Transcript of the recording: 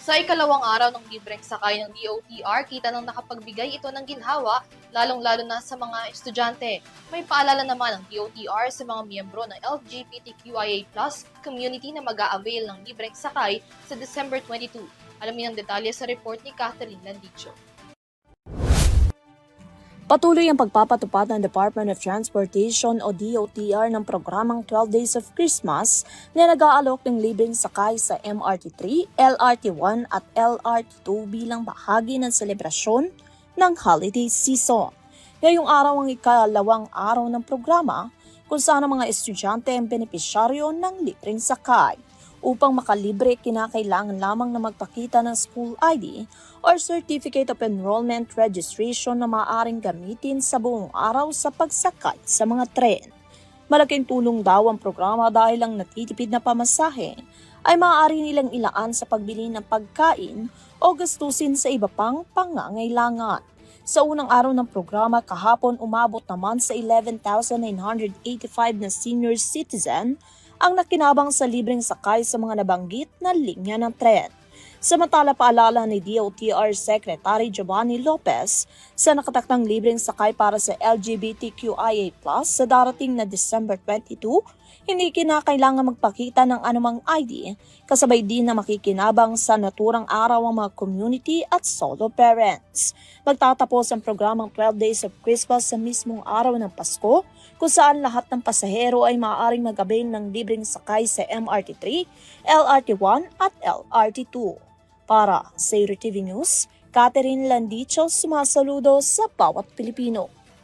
Sa ikalawang araw ng libreng sakay ng DOTR, kita nang nakapagbigay ito ng ginhawa, lalong-lalo na sa mga estudyante. May paalala naman ng DOTR sa mga miyembro ng LGBTQIA+ community na mag-a-avail ng libreng sakay sa December 22. Alamin ang detalye sa report ni Catherine Landicho. Patuloy ang pagpapatupad ng Department of Transportation o DOTR ng programang 12 Days of Christmas na nag-aalok ng libreng sakay sa MRT3, LRT1 at LRT2 bilang bahagi ng selebrasyon ng holiday season. Ngayong araw ang ikalawang araw ng programa kung saan ang mga estudyante ang benepisyaryo ng libreng sakay. Upang makalibre, kinakailangan lamang na magpakita ng school ID or Certificate of Enrollment Registration na maaaring gamitin sa buong araw sa pagsakay sa mga tren. Malaking tulong daw ang programa dahil ang natitipid na pamasahe ay maaari nilang ilaan sa pagbili ng pagkain o gastusin sa iba pang pangangailangan. Sa unang araw ng programa kahapon, umabot naman sa 11,985 na senior citizen ang nakinabang sa libreng sakay sa mga nabanggit na linya ng tren. Samantala, paalala ni DOTR Secretary Giovanni Lopez sa nakatakdang libreng sakay para sa LGBTQIA+ sa darating na December 22, hindi kinakailangan magpakita ng anumang ID, kasabay din na makikinabang sa naturang araw ang mga community at solo parents. Magtatapos ang programang 12 Days of Christmas sa mismong araw ng Pasko, kung saan lahat ng pasahero ay maaaring mag-avail ng libreng sakay sa MRT3, LRT1 at LRT2. Para sa TV News, Catherine Landicho, sumasaludo sa bawat Pilipino.